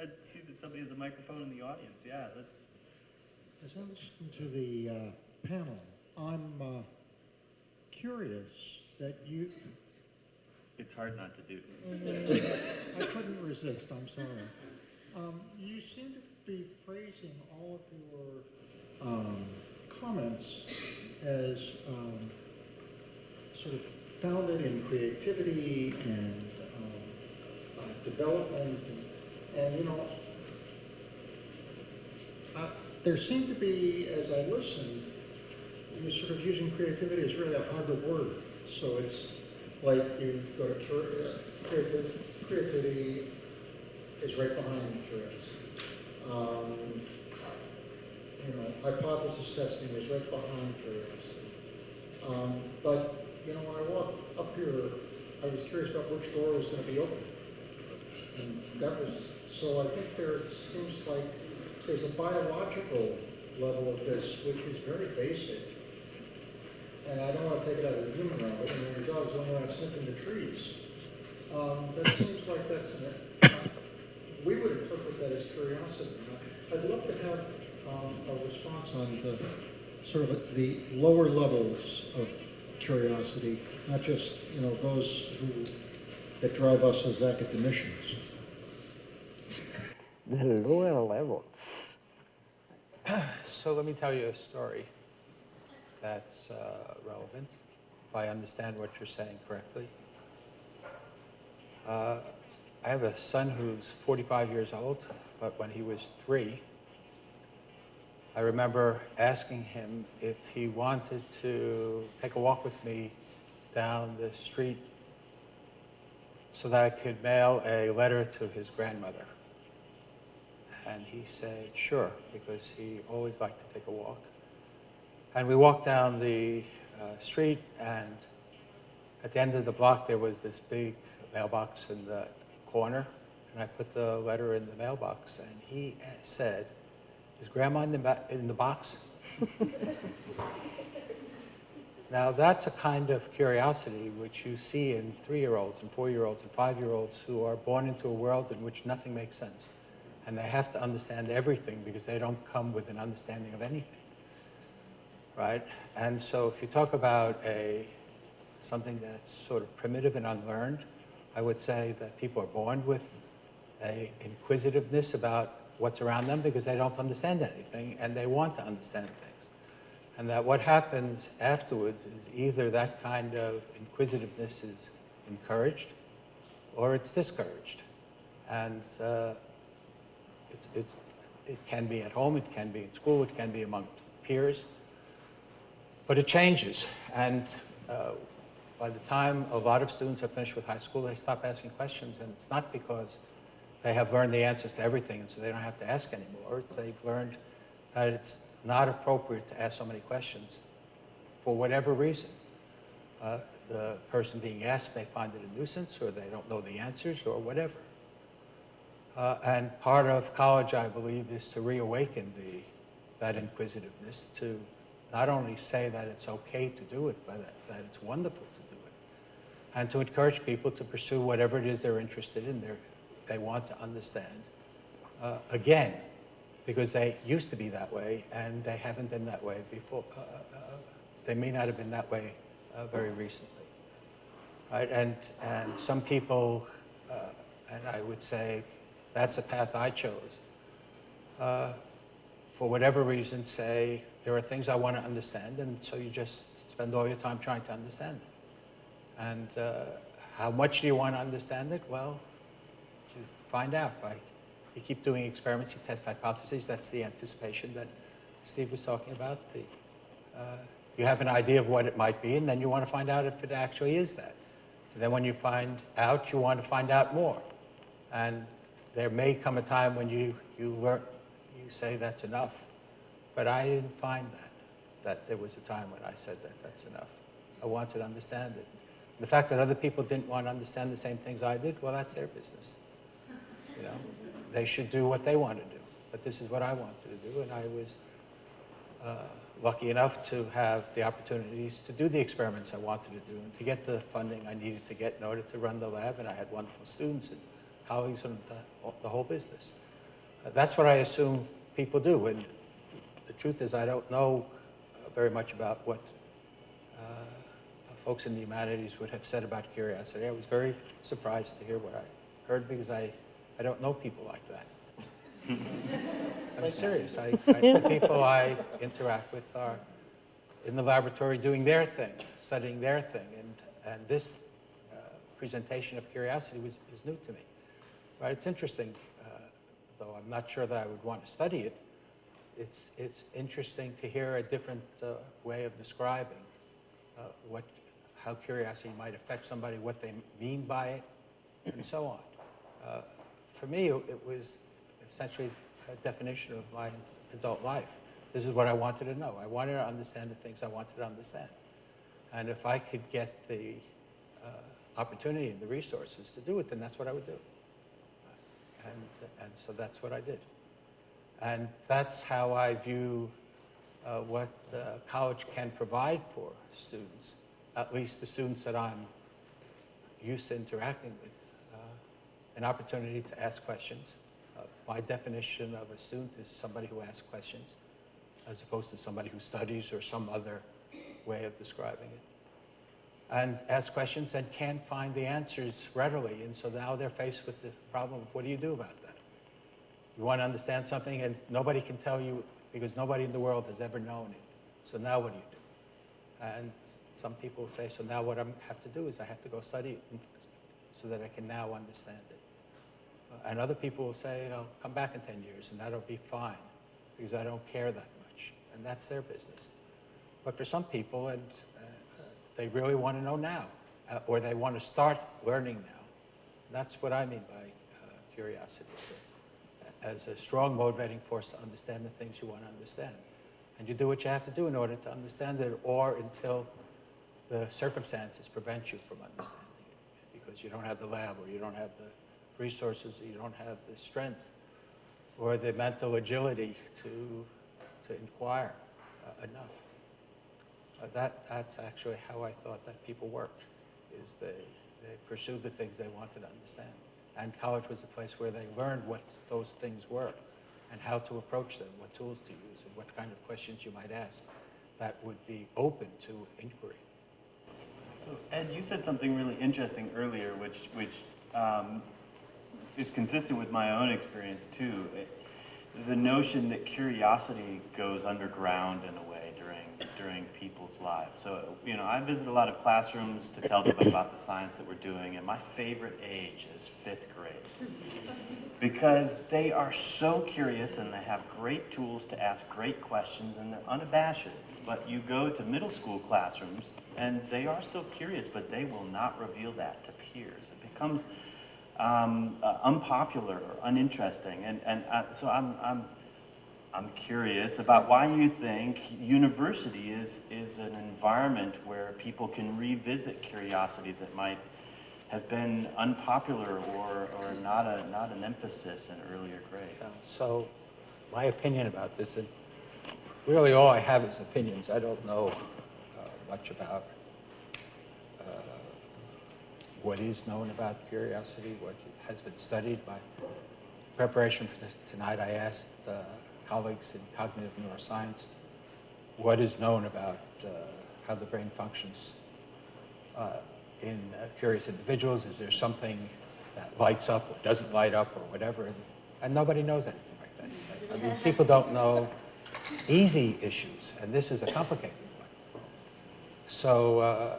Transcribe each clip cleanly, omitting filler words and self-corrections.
I see that somebody has a microphone in the audience. Yeah, that's. As I listen to the panel, I'm curious that you. It's hard not to do. I couldn't resist. I'm sorry. You seem to be phrasing all of your comments as sort of founded in creativity and development, and you know, there seemed to be, as I listened, you're sort of using creativity as really a hybrid word. So it's like you go to creativity is right behind curiosity. You know, hypothesis testing is right behind curiosity. But you know, when I walked up here, I was curious about which door was going to be open. And that was, so I think there seems like there's a biological level of this, which is very basic. And I don't want to take it out of the human realm, but when your dog's running around sniffing the trees, that seems like that's we would interpret that as curiosity. I'd love to have a response on the sort of the lower levels of curiosity, not just, you know, those that drive us as academicians. The lower level. So let me tell you a story that's relevant, if I understand what you're saying correctly. I have a son who's 45 years old, but when he was 3, I remember asking him if he wanted to take a walk with me down the street so that I could mail a letter to his grandmother. And he said, sure, because he always liked to take a walk. And we walked down the street, and at the end of the block, there was this big mailbox in the corner, and I put the letter in the mailbox, and he said, is Grandma in the box? Now, that's a kind of curiosity which you see in 3-year-olds and 4-year-olds and 5-year-olds who are born into a world in which nothing makes sense. And they have to understand everything because they don't come with an understanding of anything, right? And so if you talk about something that's sort of primitive and unlearned, I would say that people are born with an inquisitiveness about what's around them because they don't understand anything and they want to understand things. And that what happens afterwards is either that kind of inquisitiveness is encouraged or it's discouraged. And it can be at home, it can be in school, it can be among peers, but it changes. And by the time a lot of students are finished with high school, they stop asking questions, and it's not because they have learned the answers to everything, and so they don't have to ask anymore. It's they've learned that it's not appropriate to ask so many questions for whatever reason. The person being asked may find it a nuisance, or they don't know the answers, or whatever. And part of college, I believe, is to reawaken that inquisitiveness, to not only say that it's okay to do it, but that it's wonderful to do it. And to encourage people to pursue whatever it is they're interested in, they want to understand. Again, because they used to be that way, and they haven't been that way before. They may not have been that way very recently. Right? And some people, and I would say, that's a path I chose. For whatever reason, say, there are things I want to understand, and so you just spend all your time trying to understand it. And how much do you want to understand it? Well, you find out. You keep doing experiments, you test hypotheses. That's the anticipation that Steve was talking about. You have an idea of what it might be, and then you want to find out if it actually is that. And then when you find out, you want to find out more. And there may come a time when you say that's enough, but I didn't find that there was a time when I said that that's enough. I wanted to understand it. The fact that other people didn't want to understand the same things I did, well, that's their business. You know, they should do what they want to do, but this is what I wanted to do, and I was lucky enough to have the opportunities to do the experiments I wanted to do and to get the funding I needed to get in order to run the lab, and I had wonderful students and colleagues and the whole business. That's what I assume people do. And the truth is, I don't know very much about what folks in the humanities would have said about curiosity. I was very surprised to hear what I heard because I don't know people like that. I'm serious. The people I interact with are in the laboratory doing their thing, studying their thing, and this presentation of curiosity is new to me. Right? It's interesting, though I'm not sure that I would want to study it. It's interesting to hear a different way of describing how curiosity might affect somebody, what they mean by it, and so on. For me, it was essentially a definition of my adult life. This is what I wanted to know. I wanted to understand the things I wanted to understand. And if I could get the opportunity and the resources to do it, then that's what I would do. And so that's what I did. And that's how I view what college can provide for students, at least the students that I'm used to interacting with. An opportunity to ask questions. My definition of a student is somebody who asks questions, as opposed to somebody who studies or some other way of describing it. And ask questions and can't find the answers readily, and so now they're faced with the problem of what do you do about that? You want to understand something and nobody can tell you because nobody in the world has ever known it. So now what do you do? And some people say, so now what I have to do is I have to go study it so that I can now understand it. And other people will say, come back in 10 years and that'll be fine because I don't care that much. And that's their business. But for some people, and they really want to know now, or they want to start learning now. That's what I mean by curiosity, as a strong motivating force to understand the things you want to understand. And you do what you have to do in order to understand it, or until the circumstances prevent you from understanding it, because you don't have the lab, or you don't have the resources, or you don't have the strength, or the mental agility to inquire enough. That's actually how I thought that people worked, is they pursued the things they wanted to understand. And college was a place where they learned what those things were and how to approach them, what tools to use, and what kind of questions you might ask that would be open to inquiry. So Ed, you said something really interesting earlier, which is consistent with my own experience too. The notion that curiosity goes underground in a way during people's lives. So, I visit a lot of classrooms to tell them about the science that we're doing, and my favorite age is 5th grade. Because they are so curious and they have great tools to ask great questions and they're unabashed. But you go to middle school classrooms and they are still curious, but they will not reveal that to peers. It becomes unpopular or uninteresting. So I'm curious about why you think university is an environment where people can revisit curiosity that might have been unpopular or not an emphasis in earlier grades. So my opinion about this, and really all I have is opinions. I don't know much about what is known about curiosity, what has been studied. My preparation for tonight, I asked colleagues in cognitive neuroscience what is known about how the brain functions in curious individuals. Is there something that lights up or doesn't light up or whatever? And nobody knows anything like that. I mean, people don't know easy issues, and this is a complicated one. So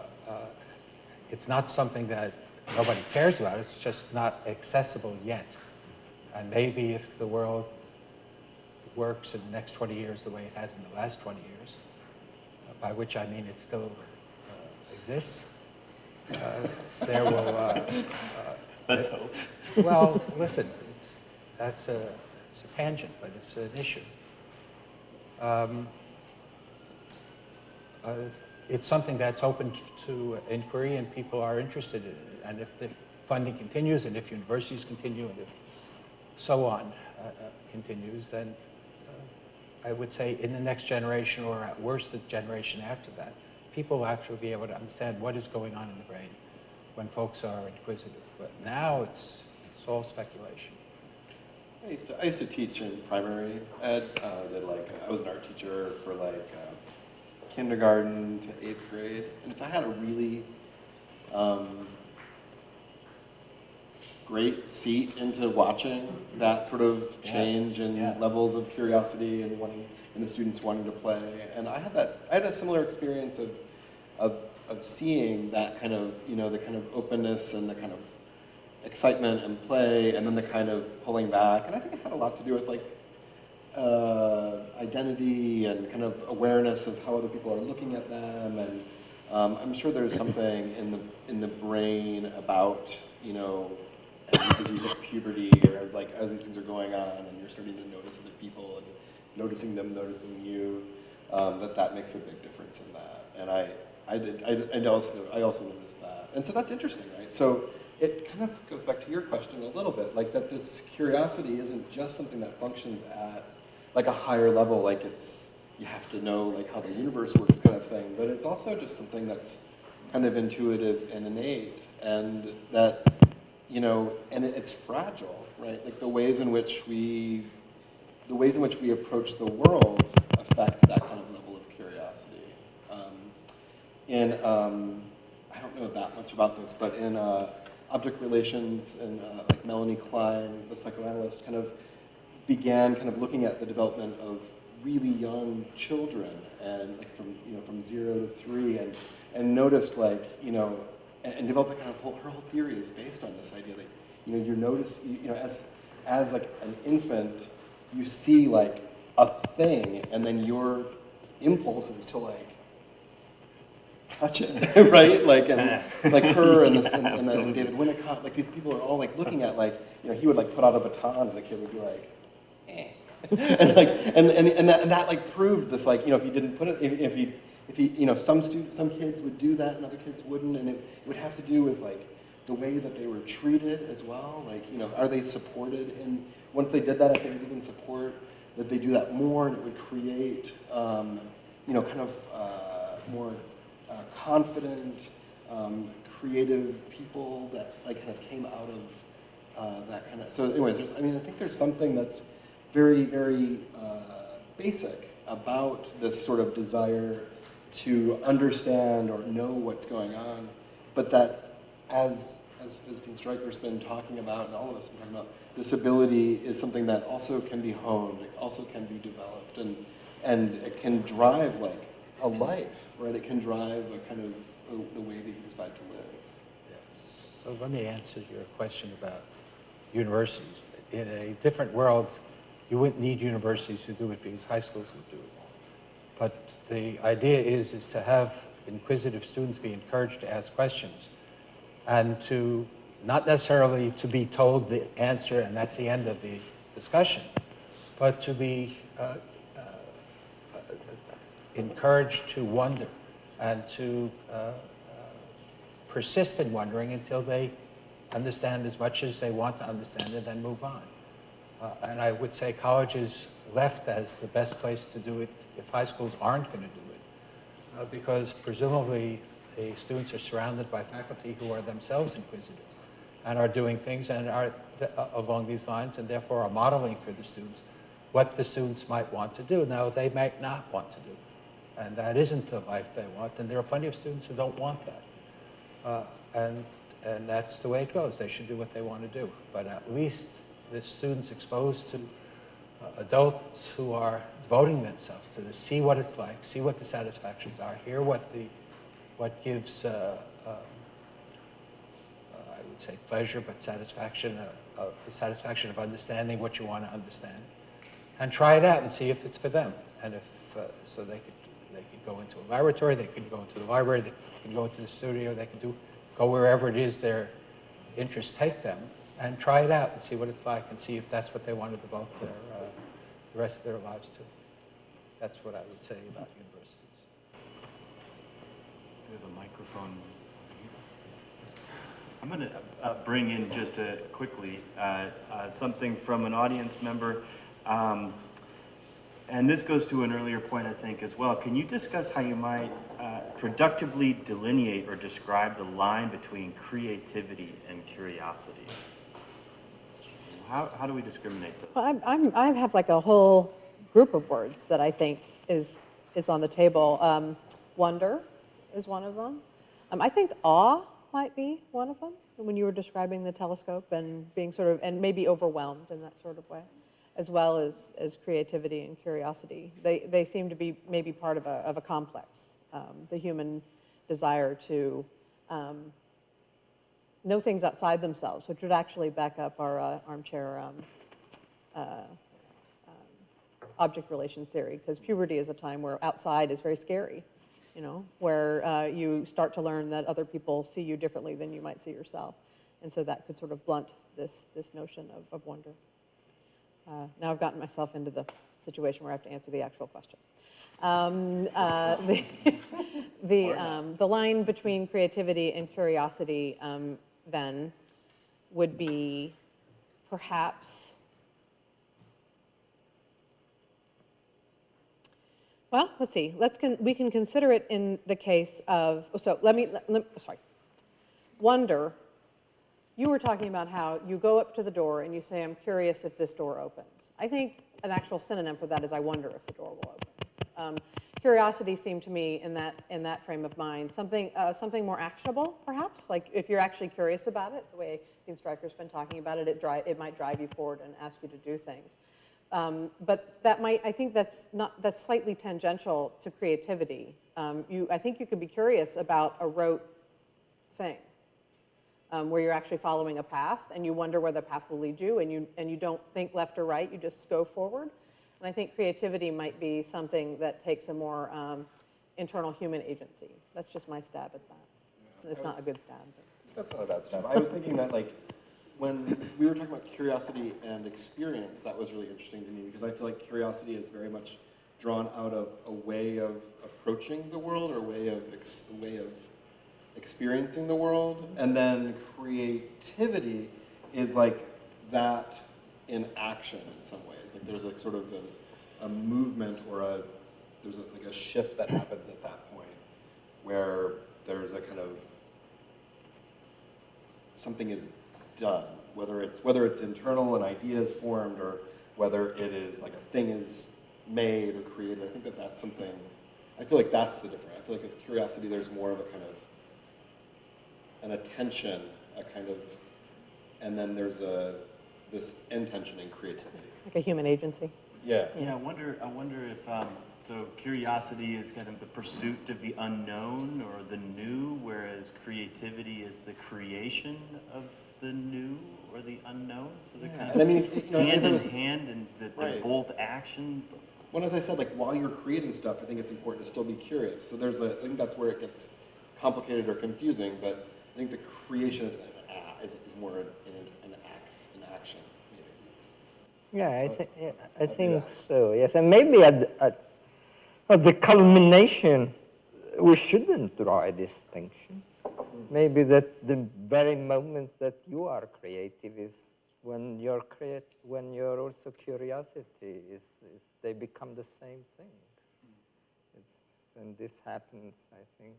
it's not something that nobody cares about. It's just not accessible yet. And maybe if the world works in the next 20 years the way it has in the last 20 years, by which I mean it still exists, there will... Let's hope. Well, listen, it's a tangent, but it's an issue. It's something that's open to inquiry and people are interested in it. And if the funding continues and if universities continue and if so on continues, then I would say in the next generation or at worst the generation after that, people will actually be able to understand what is going on in the brain when folks are inquisitive. But now it's all speculation. I used to teach in primary ed. I was an art teacher for kindergarten to 8th grade, and so I had a really great seat into watching that sort of change in levels of curiosity and the students wanting to play. And I had a similar experience of seeing that kind of, the kind of openness and the kind of excitement and play, and then the kind of pulling back. And I think it had a lot to do with identity and kind of awareness of how other people are looking at them. And I'm sure there's something in the brain about, as you hit puberty, or as these things are going on, and you're starting to notice other people and noticing them noticing you, that makes a big difference in that. And I also noticed that. And so that's interesting, right? So it kind of goes back to your question a little bit, that this curiosity isn't just something that functions at a higher level, you have to know how the universe works kind of thing, but it's also just something that's kind of intuitive and innate, and that, and it's fragile, right? The ways in which we approach the world affect that kind of level of curiosity. I don't know that much about this, but in object relations, and Melanie Klein, the psychoanalyst, kind of began looking at the development of really young children, and from 0 to 3, and noticed and developed her whole theory is based on this idea that you notice as an infant, you see a thing, and then your impulse is to touch it, right? And her and David Winnicott, these people are all thooking at he would put out a baton, and the kid would be eh. and that proved this if you didn't put it, if he some kids would do that and other kids wouldn't, and it would have to do with the way that they were treated as well. Are they supported? And once they did that, if they were given support, that they do that more, and it would create more confident, creative people that kind of came out of that kind of. So, anyways, I think there's something that's very, very basic about this sort of desire to understand or know what's going on, but that as Dean Stryker's been talking about, and all of us have been talking about, this ability is something that also can be honed, it also can be developed, and it can drive a life, right? It can drive a kind of the way that you decide to live. So let me answer your question about universities. In a different world, you wouldn't need universities to do it because high schools would do it. But the idea is to have inquisitive students be encouraged to ask questions, and to not necessarily to be told the answer and that's the end of the discussion, but to be encouraged to wonder and to persist in wondering until they understand as much as they want to understand and then move on. And I would say college is left as the best place to do it if high schools aren't going to do it, because presumably the students are surrounded by faculty who are themselves inquisitive and are doing things and are along these lines, and therefore are modeling for the students what the students might want to do. Now, they might not want to do, and that isn't the life they want, and there are plenty of students who don't want that. And that's the way it goes. They should do what they want to do. But at least the students exposed to adults who are devoting themselves to this, see what it's like, see what the satisfactions are, hear what gives, I would say pleasure, but satisfaction, the satisfaction of understanding what you want to understand, and try it out and see if it's for them. And if so, they could go into a laboratory, they could go into the library, they could go into the studio, they could go wherever it is their interests take them, and try it out and see what it's like, and see if that's what they want to devote the rest of their lives to. That's what I would say about universities. We have a microphone. I'm going to bring in just quickly something from an audience member. And this goes to an earlier point, I think, as well. Can you discuss how you might productively delineate or describe the line between creativity and curiosity? How do we discriminate those? Well, I have like a whole group of words that I think is on the table. Wonder is one of them. I think awe might be one of them, when you were describing the telescope and being sort of, and maybe overwhelmed in that sort of way, as well as creativity and curiosity. They seem to be maybe part of a complex, the human desire to know things outside themselves, which would actually back up our armchair object relations theory, because puberty is a time where outside is very scary, you know, where you start to learn that other people see you differently than you might see yourself. And so that could sort of blunt this notion of wonder. Now I've gotten myself into the situation where I have to answer the actual question. The line between creativity and curiosity then would be perhaps, well, let's see. We can consider it in the case of, so sorry. Wonder, you were talking about how you go up to the door and you say, I'm curious if this door opens. I think an actual synonym for that is I wonder if the door will open. Curiosity seemed to me in that frame of mind something more actionable, perhaps. Like if you're actually curious about it, the way Dean Stryker's been talking about it, it might drive you forward and ask you to do things. But I think that's slightly tangential to creativity. I think you could be curious about a rote thing, where you're actually following a path and you wonder where the path will lead you, and you don't think left or right, you just go forward. And I think creativity might be something that takes a more internal human agency. That's just my stab at that. So it's not a good stab. That's not a bad stab. I was thinking that, like, when we were talking about curiosity and experience, that was really interesting to me, because I feel like curiosity is very much drawn out of a way of approaching the world, or a way of experiencing the world. And then creativity is like that in action in some ways. Like there's like sort of a movement, or there's like a shift that happens at that point, where there's a kind of something is done, whether it's internal and ideas formed, or whether it is like a thing is made or created. I think that's something. I feel like that's the difference. I feel like with curiosity, there's more of a kind of an attention, a kind of, and then there's this intention in creativity. Like a human agency. Yeah. Yeah, I wonder if, so curiosity is kind of the pursuit of the unknown or the new, whereas creativity is the creation of the new or the unknown. So they're kind of And I mean, you know, hand in hand, and that they're Right. both actions. Well, as I said, like while you're creating stuff, I think it's important to still be curious. So I think that's where it gets complicated or confusing, but I think the creation is more an action. Maybe. Yeah, I think so. Yes, and maybe at the culmination, we shouldn't draw a distinction. Maybe that the very moment that you are creative is when you're also curiosity is they become the same thing. And this happens, I think,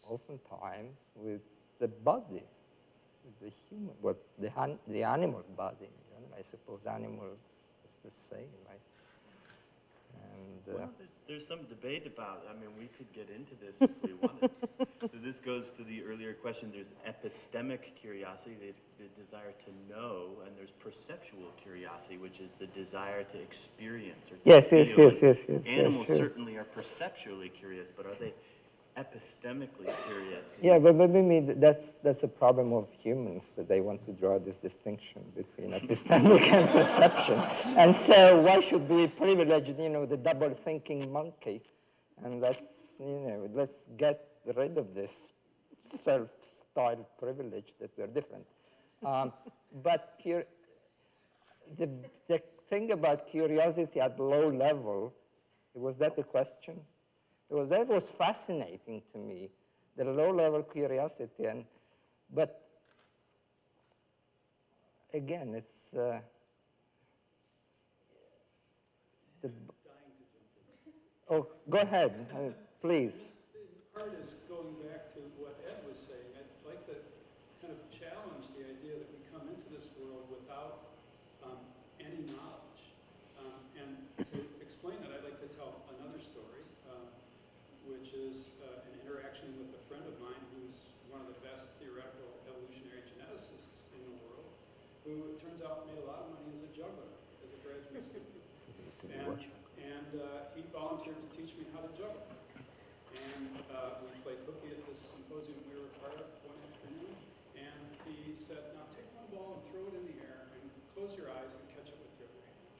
oftentimes with the body, with the human, the animal body. I suppose animals is the same. Well, there's some debate about, I mean, we could get into this if we wanted. So this goes to the earlier question. There's epistemic curiosity, the desire to know, and there's perceptual curiosity, which is the desire to experience or to Yes. feel. Animals certainly are perceptually curious, but are they epistemically curious? Yeah, but maybe that's a problem of humans, that they want to draw this distinction between epistemic and perception. And so why should we privilege, the double thinking monkey? And let's get rid of this self-styled privilege that we're different. But the thing about curiosity at low level, was that the question? That was fascinating to me, the low-level curiosity. But again, it's oh, go ahead, please. Part is going back to what Ed was saying. I'd like to kind of challenge the idea that we come into this world who it turns out made a lot of money as a juggler, as a graduate student. And he volunteered to teach me how to juggle. And we played hooky at this symposium we were a part of one afternoon. And he said, now take one ball and throw it in the air and close your eyes and catch it with your other hand.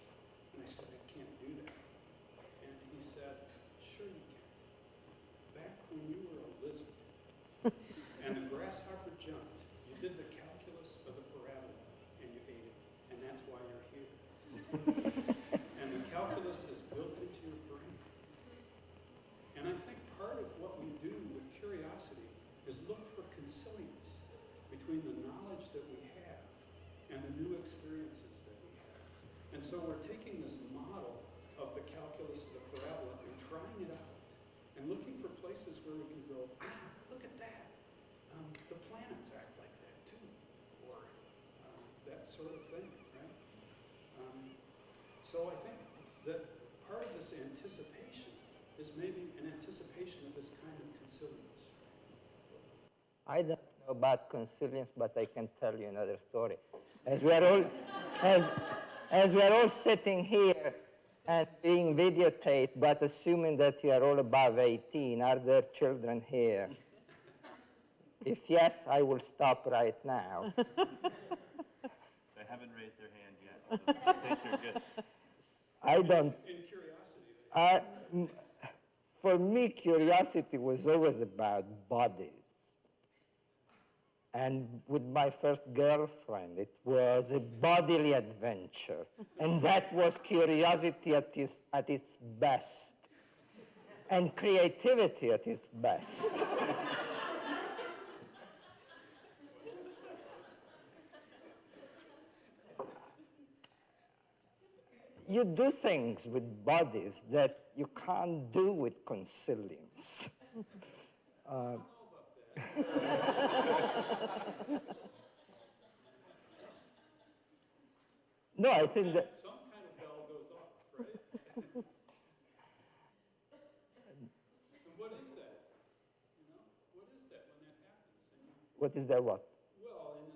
And I said, I can't do that. And he said, sure you can. Back when you were a lizard and the grasshopper jumped, you did the calculus of the parabola and you ate it. And that's why you're here. And the calculus is built into your brain. And I think part of what we do with curiosity is look for consilience between the knowledge that we have and the new experiences that we have. And so we're taking this model of the calculus of the parabola and trying it out and looking for places where we can go, look at that. The planets act like that too, or that sort of thing, right? So I think that part of this anticipation is maybe an anticipation of this kind of consilience. I don't know about consilience, but I can tell you another story. As we are all, as we are all sitting here and being videotaped, but assuming that you are all above 18, are there children here? If yes, I will stop right now. They haven't raised their hand yet, so I think you're good. I don't. In curiosity, For me, curiosity was always about bodies. And with my first girlfriend, it was a bodily adventure. And that was curiosity at its best. And creativity at its best. You do things with bodies that you can't do with consilience. No, I think that some kind of bell goes off, right? And what is that? You know, what is that when that happens? And you, what is that what? well,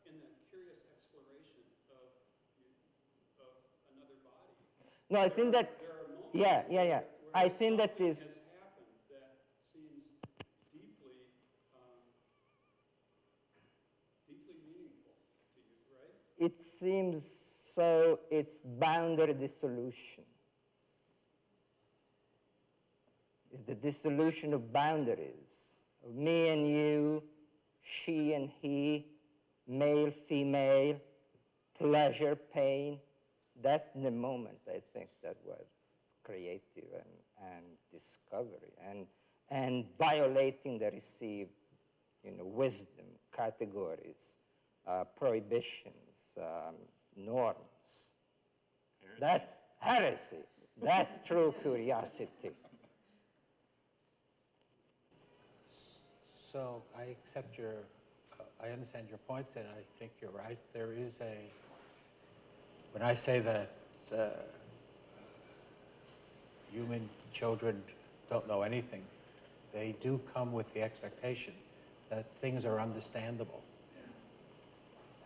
in this curious exploration of another body. No, I think that, There are moments yeah. where I think that something is, has happened that seems deeply, deeply meaningful to you, right? it seems so, it's boundary dissolution. It's the dissolution of boundaries, of me and you, she and he, male, female, pleasure, pain. That's the moment, I think, that was creative and discovery and violating the received, wisdom, categories, prohibitions, norms. Heresy. That's heresy. That's true curiosity. So I accept I understand your point, and I think you're right. There is when I say that human children don't know anything, they do come with the expectation that things are understandable.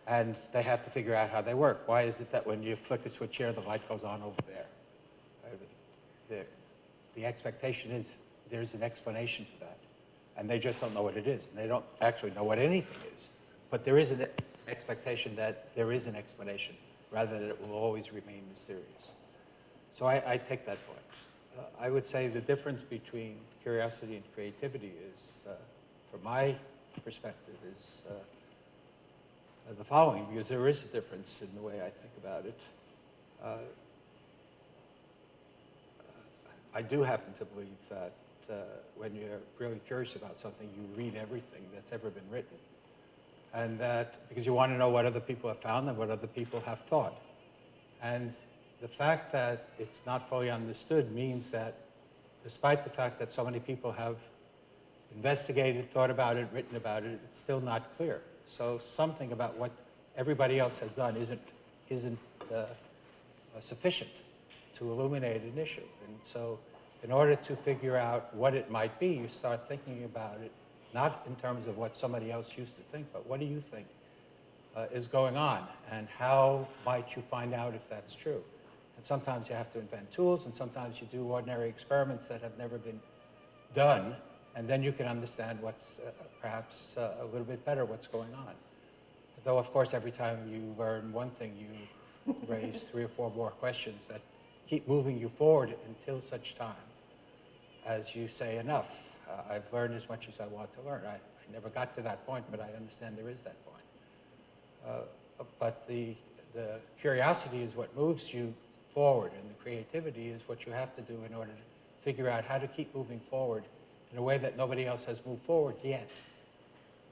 And they have to figure out how they work. Why is it that when you flick a switch here, the light goes on over there? The expectation is there's an explanation for that. And they just don't know what it is. And they don't actually know what anything is. But there is an expectation that there is an explanation, rather than it will always remain mysterious. So I take that point. I would say the difference between curiosity and creativity is, from my perspective, is the following, because there is a difference in the way I think about it. I do happen to believe that when you're really curious about something, you read everything that's ever been written. And that, because you want to know what other people have found and what other people have thought. And the fact that it's not fully understood means that despite the fact that so many people have investigated, thought about it, written about it, it's still not clear. So something about what everybody else has done isn't sufficient to illuminate an issue. And so in order to figure out what it might be, you start thinking about it, not in terms of what somebody else used to think, but what do you think? is going on, and how might you find out if that's true? And sometimes you have to invent tools, and sometimes you do ordinary experiments that have never been done, and then you can understand what's perhaps a little bit better what's going on. Though, of course, every time you learn one thing, you raise 3 or 4 more questions that keep moving you forward until such time as you say enough. I've learned as much as I want to learn. I never got to that point, but I understand there is that point. But the curiosity is what moves you forward, and the creativity is what you have to do in order to figure out how to keep moving forward in a way that nobody else has moved forward yet,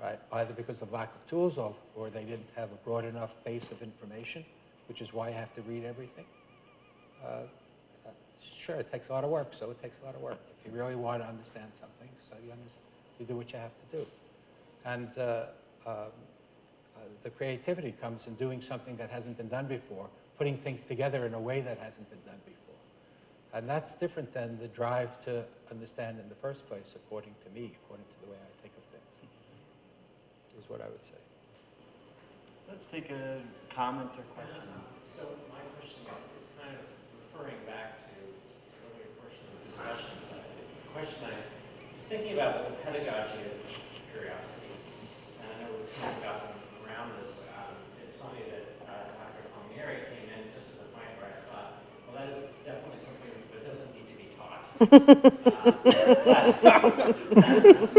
right? Either because of lack of tools or they didn't have a broad enough base of information, which is why you have to read everything. Sure, it takes a lot of work, so it takes a lot of work. If you really want to understand something, so you do what you have to do. And the creativity comes in doing something that hasn't been done before, putting things together in a way that hasn't been done before. And that's different than the drive to understand in the first place, according to me, according to the way I think of things, is what I would say. Let's take a comment or question. So my question is, it's kind of referring back to the earlier portion of the discussion. The question I was thinking about was the pedagogy of curiosity. And I know we've kind of gotten around this. It's funny that Dr. Palmieri came in just at the point where I thought, well, that is definitely something that doesn't need to be taught.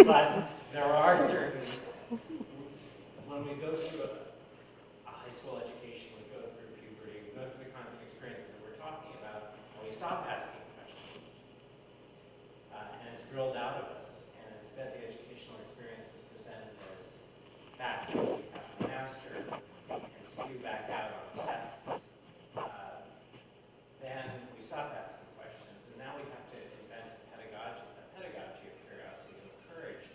But there are certain, when we go through a high school education, we go through puberty, we go through the kinds of experiences that we're talking about, and we stop asking questions. And it's drilled out of us, and instead the educational experience is presented as facts that we have to master and spew back out on tests. Then we stop asking questions, and now we have to invent a pedagogy of curiosity to encourage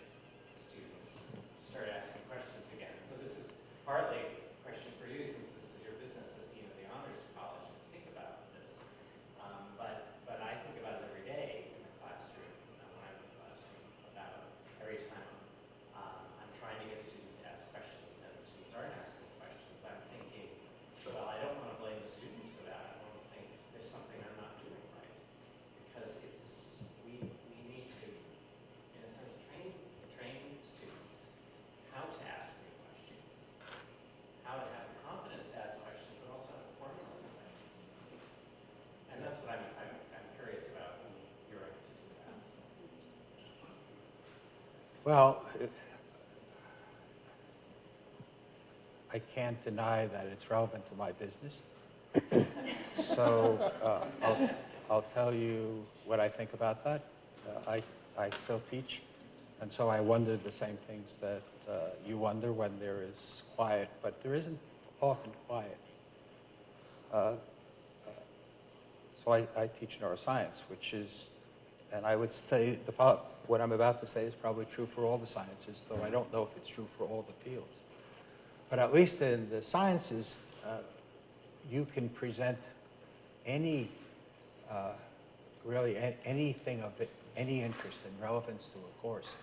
students to start asking questions again. So this is partly a question for you, since this is your business as Dean of the Honors College, to think about this. But I think about it every day in the classroom, when I'm in the classroom, about every time I'm trying to get students to ask questions and the students aren't asking questions, I'm thinking, well, I don't want to blame the students for that. I want to think there's something I'm not doing right. Because we need to, in a sense, train students how to ask new questions, how to have the confidence to ask questions, but also how to formulate questions. And that's what I'm curious about your answers to that. Well, I can't deny that it's relevant to my business. So I'll tell you what I think about that. I still teach, and so I wonder the same things that you wonder when there is quiet, but there isn't often quiet. So I teach neuroscience, which is, and I would say what I'm about to say is probably true for all the sciences, though I don't know if it's true for all the fields. But at least in the sciences, you can present any, really anything of any interest and relevance to a course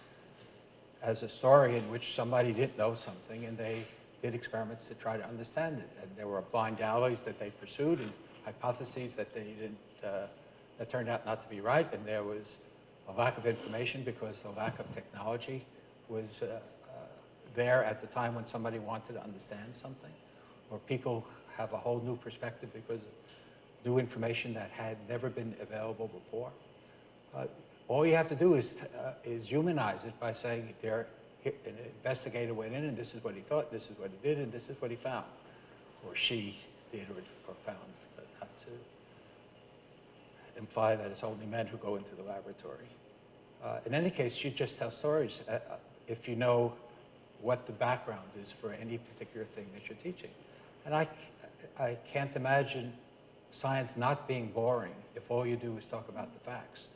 as a story in which somebody didn't know something and they did experiments to try to understand it. And there were blind alleys that they pursued and hypotheses that they didn't, that turned out not to be right. And there was a lack of information because the lack of technology was there at the time when somebody wanted to understand something, or people have a whole new perspective because of new information that had never been available before. All you have to do is humanize it by saying an investigator went in and this is what he thought, this is what he did, and this is what he found, or she did or found, not to imply that it's only men who go into the laboratory. In any case, you just tell stories if you know what the background is for any particular thing that you're teaching. And I can't imagine science not being boring if all you do is talk about the facts.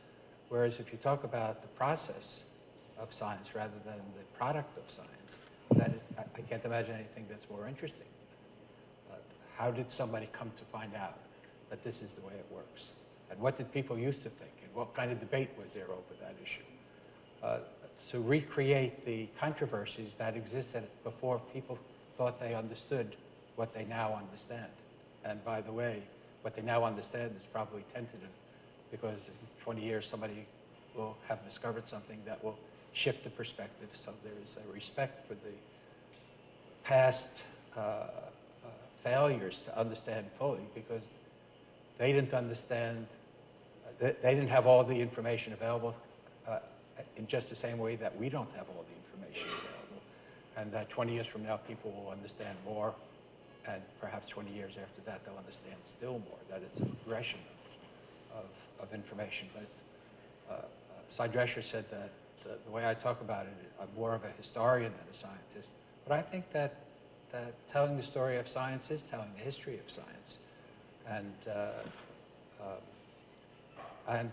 Whereas if you talk about the process of science rather than the product of science, I can't imagine anything that's more interesting. How did somebody come to find out that this is the way it works? And what did people used to think? And what kind of debate was there over that issue? To recreate the controversies that existed before people thought they understood what they now understand. And by the way, what they now understand is probably tentative, because in 20 years somebody will have discovered something that will shift the perspective. So there is a respect for the past failures to understand fully, because they didn't understand, they didn't have all the information available in just the same way that we don't have all the information available. And that 20 years from now, people will understand more, and perhaps 20 years after that, they'll understand still more, that it's a progression of information. But Cy Drescher said that the way I talk about it, I'm more of a historian than a scientist. But I think that telling the story of science is telling the history of science. And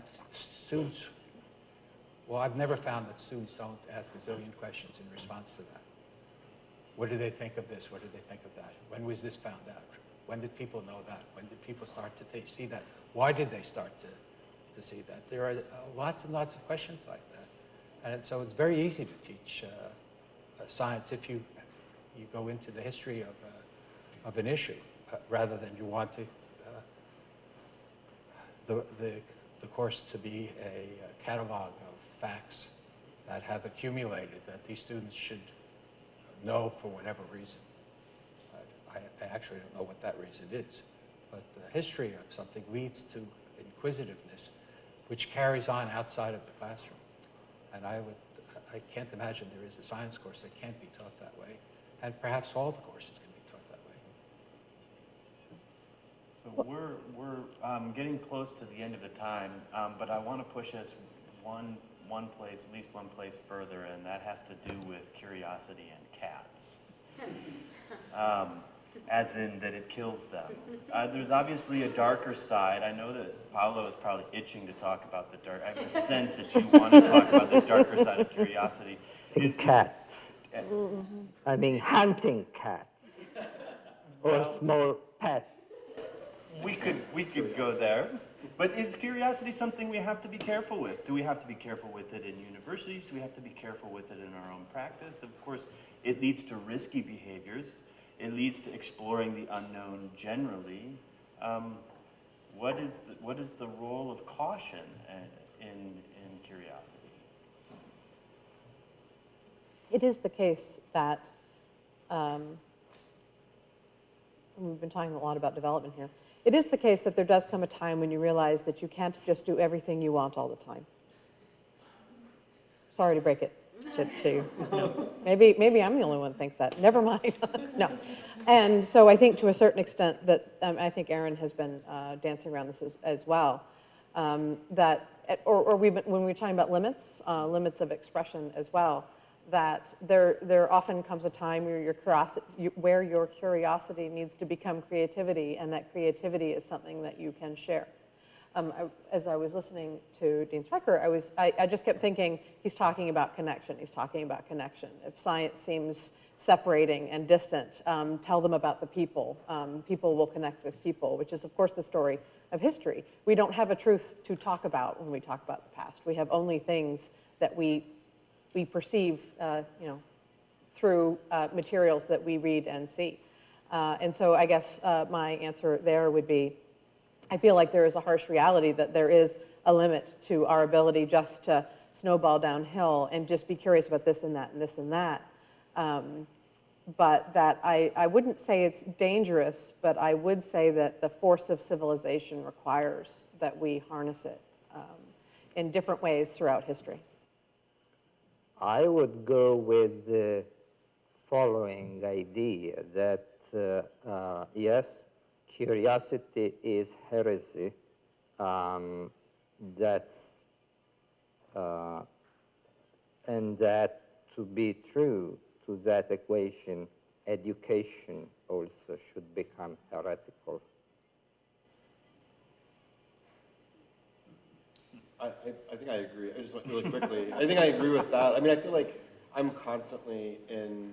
students, well, I've never found that students don't ask a zillion questions in response to that. What do they think of this? What do they think of that? When was this found out? When did people know that? When did people start to see that? Why did they start to see that? There are lots and lots of questions like that. And so it's very easy to teach science if you go into the history of an issue, rather than you want to the course to be a catalog of facts that have accumulated that these students should know for whatever reason. I actually don't know what that reason is, but the history of something leads to inquisitiveness, which carries on outside of the classroom. And I can't imagine there is a science course that can't be taught that way, and perhaps all the courses can be taught that way. So we're getting close to the end of the time, but I want to push us one place, at least one place further, and that has to do with curiosity and cats. As in that it kills them. There's obviously a darker side. I know that Paolo is probably itching to talk about the dark. I have a sense that you want to talk about this darker side of curiosity. Cats. I mean, hunting cats or small pets. We could go there, but is curiosity something we have to be careful with? Do we have to be careful with it in universities? Do we have to be careful with it in our own practice? Of course, it leads to risky behaviors. It leads to exploring the unknown generally. What is the role of caution in curiosity? It is the case that, we've been talking a lot about development here. It is the case that there does come a time when you realize that you can't just do everything you want all the time. Sorry to break it to you. No. Maybe I'm the only one that thinks that. Never mind. No. And so I think to a certain extent that, I think Aaron has been dancing around this as well, that, or when we're talking about limits of expression as well, that there often comes a time where your curiosity needs to become creativity, and that creativity is something that you can share. As I was listening to Dean Stricker, I just kept thinking, he's talking about connection. He's talking about connection. If science seems separating and distant, tell them about the people. People will connect with people, which is, of course, the story of history. We don't have a truth to talk about when we talk about the past. We have only things that we perceive, through materials that we read and see. And so I guess my answer there would be, I feel like there is a harsh reality that there is a limit to our ability just to snowball downhill and just be curious about this and that and this and that. But that I wouldn't say it's dangerous, but I would say that the force of civilization requires that we harness it in different ways throughout history. I would go with the following idea that, yes, curiosity is heresy. And that to be true to that equation, education also should become heretical. I think I agree. I just went really quickly. I think I agree with that. I mean, I feel like I'm constantly in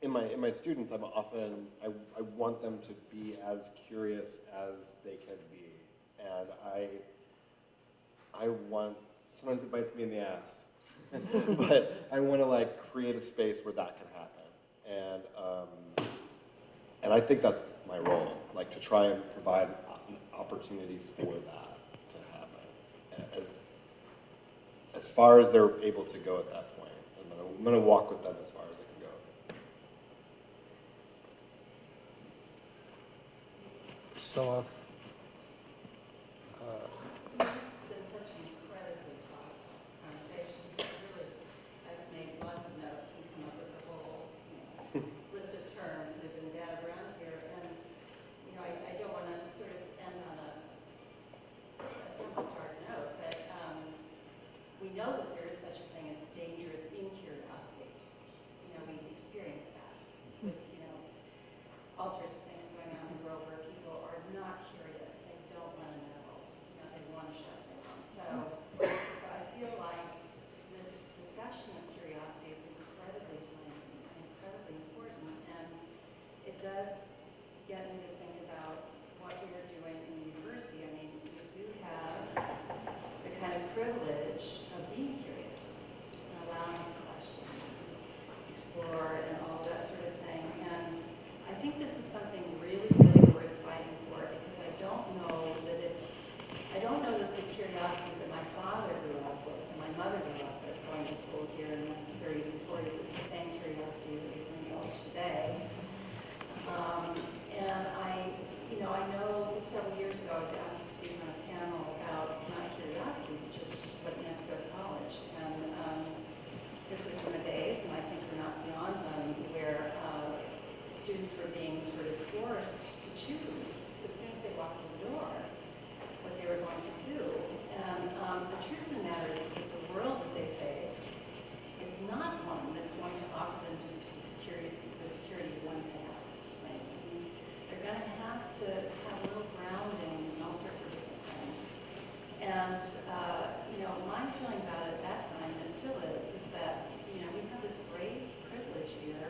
my students. I'm often I want them to be as curious as they can be, and I want. Sometimes it bites me in the ass but I want to like create a space where that can happen, and I think that's my role, like to try and provide an opportunity for that to happen, as far as they're able to go at that point. I'm gonna walk with them as far as I can go. So This has been such an incredibly thoughtful conversation. I've made lots of notes and come up with a whole list of terms that have been batted around here. And, I don't want to sort of end on a somewhat dark note, but we know that there is such a thing as dangerous incuriosity. We experience that with, all sorts of things going on in the world where people are not curious. They don't want to know. They want to shut down. So I feel like this discussion of curiosity is incredibly timely and incredibly important. And it does get me to think about what you're doing in the university. I mean, you do have the kind of privilege of being curious and allowing to question, explore, and all that sort of thing. And I think this is something really, really worth fighting for, because I don't know that the curiosity that my father grew up with and my mother grew up with going to school here in the 30s and 40s is the same curiosity that we can indulge today. And I know several years ago I was asked to speak on a panel about not curiosity, but just what it meant to go to college. And this was in the days, and I think we're not beyond them, where students were being sort of forced to choose as soon as they walked through the door what they were going to do. And the truth of the matter is that the world that they face is not one that's going to offer them the security of one path. Right? I mean, they're going to have a little grounding in all sorts of different things. And my feeling about it at that time, and it still is that we have this great privilege here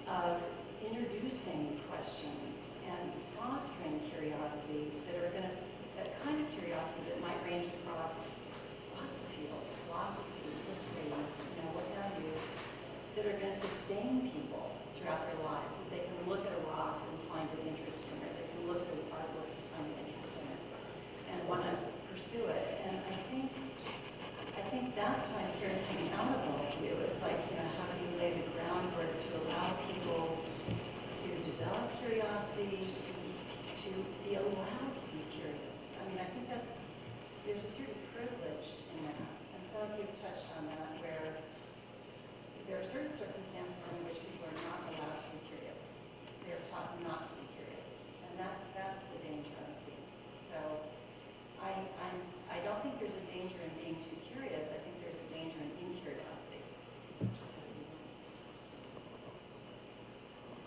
of introducing questions and fostering curiosity that kind of curiosity that might range across lots of fields, philosophy, history, what have you, that are going to sustain people throughout their lives, that they can look at a rock and find an interest in it, they can look at an artwork and find an interest in it, and want to pursue it. And I think that's what I'm hearing coming out of all of you. It's like, how do you lay the groundwork to allow people to develop curiosity, to be allowed to be curious? I mean, I think there's a certain privilege in that. And some of you have touched on that, where there are certain circumstances in which people are not allowed to be curious. They're taught not to be curious. And that's the danger I see. So I don't think there's a danger in being too curious. I think there's a danger in incuriosity.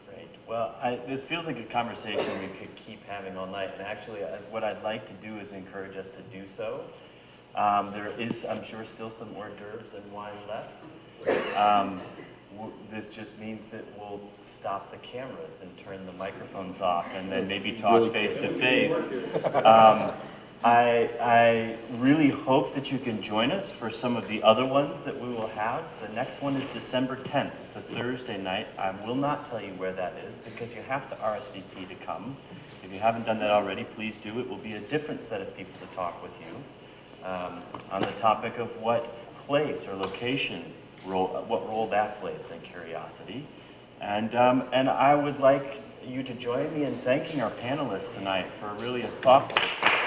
Great. Well, this feels like a conversation we could keep having all night. And actually, what I'd like to do is encourage us to do so. There is, I'm sure, still some hors d'oeuvres and wine left. This just means that we'll stop the cameras and turn the microphones off, and then maybe talk face to face. I really hope that you can join us for some of the other ones that we will have. The next one is December 10th. It's a Thursday night. I will not tell you where that is because you have to RSVP to come. If you haven't done that already, please do. It will be a different set of people to talk with you on the topic of what place or location, what role that plays in curiosity. And I would like you to join me in thanking our panelists tonight for really a thoughtful discussion.